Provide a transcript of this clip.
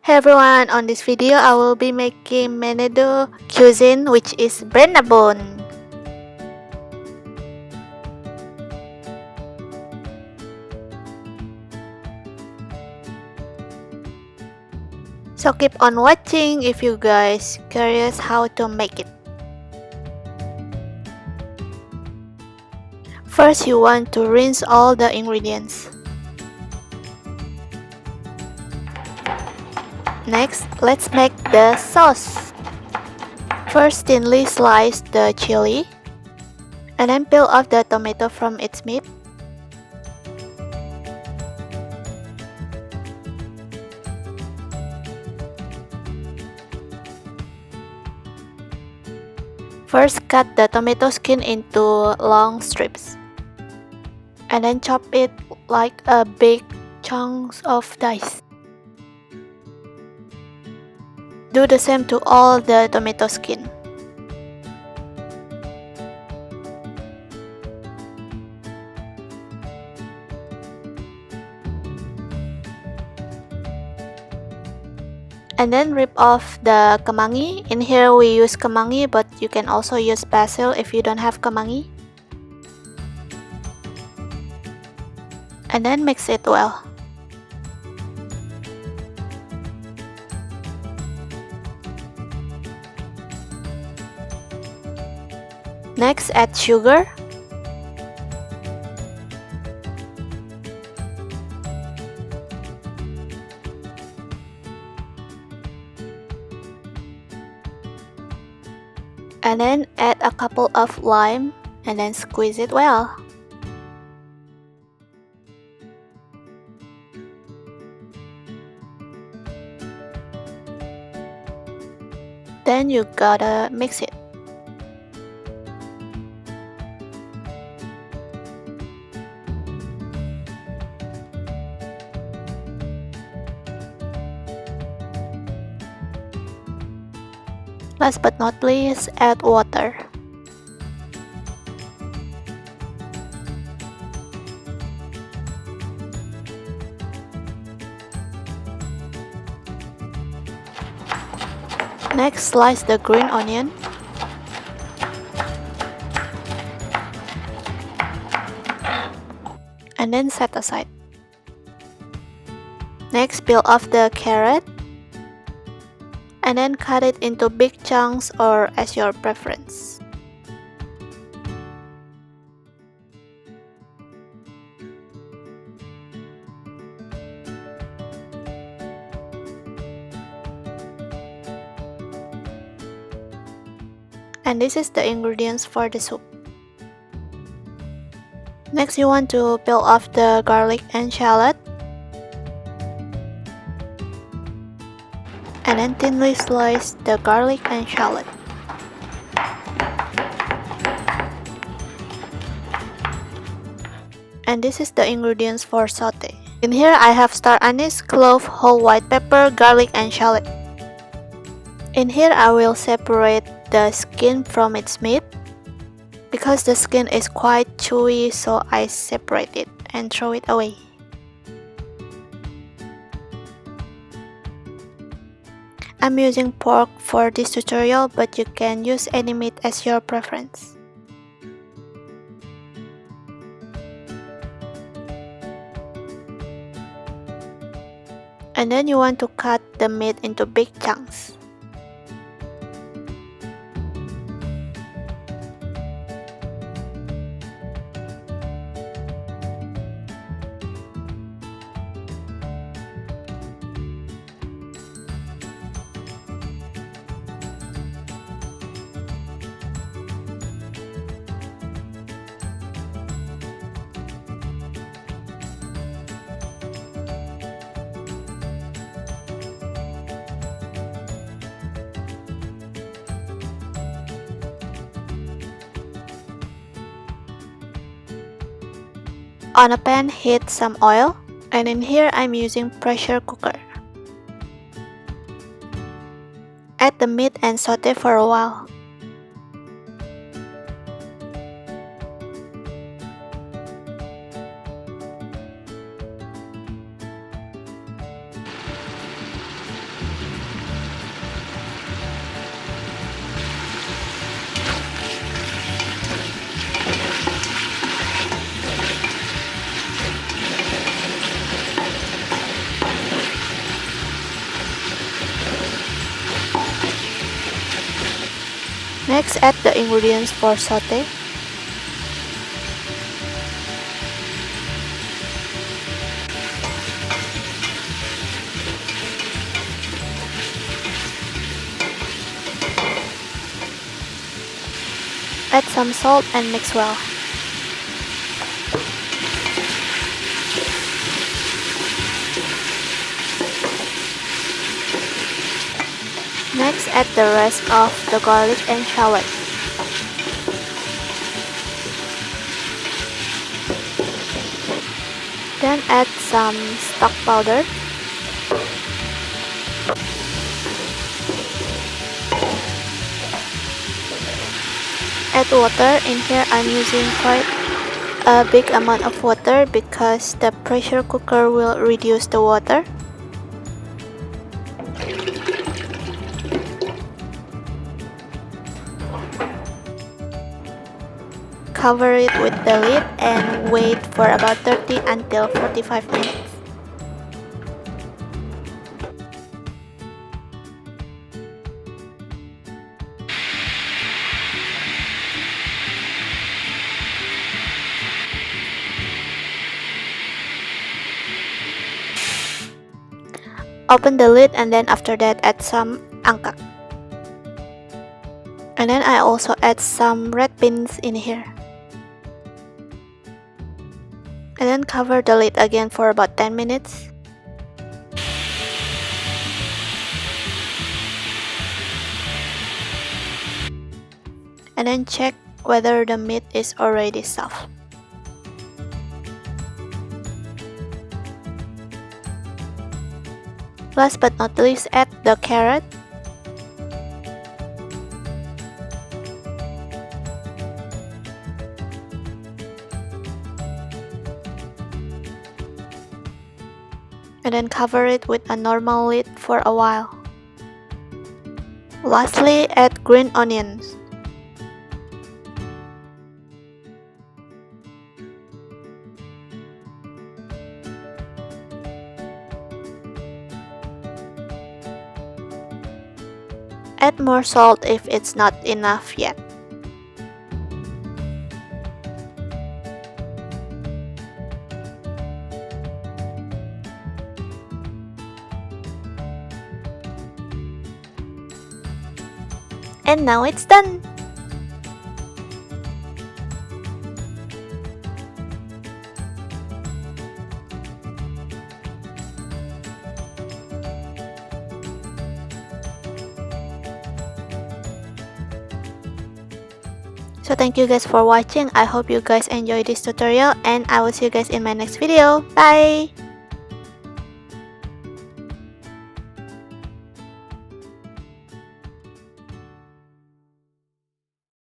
Hey everyone, on this video I will be making Menedo cuisine which is Brenabon. So keep on watching if you guys curious how to make it. First you want to rinse all the ingredients. Next, let's make the sauce. First thinly slice the chili and then peel off the tomato from its meat. First cut the tomato skin into long strips and then chop it like a big chunks of dice. Do the same to all the tomato skin. And then rip off the kemangi. In here we use kemangi, but you can also use basil if you don't have kemangi. And then mix it well. Next, add sugar. And then add a couple of lime and then squeeze it well. Then you gotta mix it. Last but not least, add water. Next, slice the green onion. And then set aside. Next, peel off the carrot. And then cut it into big chunks or as your preference. And this is the ingredients for the soup. Next you want to peel off the garlic and shallot. And then thinly slice the garlic and shallot. And this is the ingredients for saute. In here I have star anise, clove, whole white pepper, garlic and shallot. In here I will separate the skin from its meat. Because the skin is quite chewy, so I separate it and throw it away. I'm using pork for this tutorial, but you can use any meat as your preference. And then you want to cut the meat into big chunks. On a pan, heat some oil, and in here I'm using pressure cooker. Add the meat and saute for a while. Next, add the ingredients for saute. Add some salt and mix well. Next, add the rest of the garlic and shallot. Then add some stock powder. Add water. In here I'm using quite a big amount of water because the pressure cooker will reduce the water. Cover it with the lid and wait for about 30 until 45 minutes. Open the lid and then after that add some angkak. And then I also add some red beans in here. And then cover the lid again for about 10 minutes. And then check whether the meat is already soft. Last but not least, add the carrot. And then cover it with a normal lid for a while. Lastly, add green onions. Add more salt if it's not enough yet. And now it's done! So thank you guys for watching. I hope you guys enjoyed this tutorial and I will see you guys in my next video. Bye!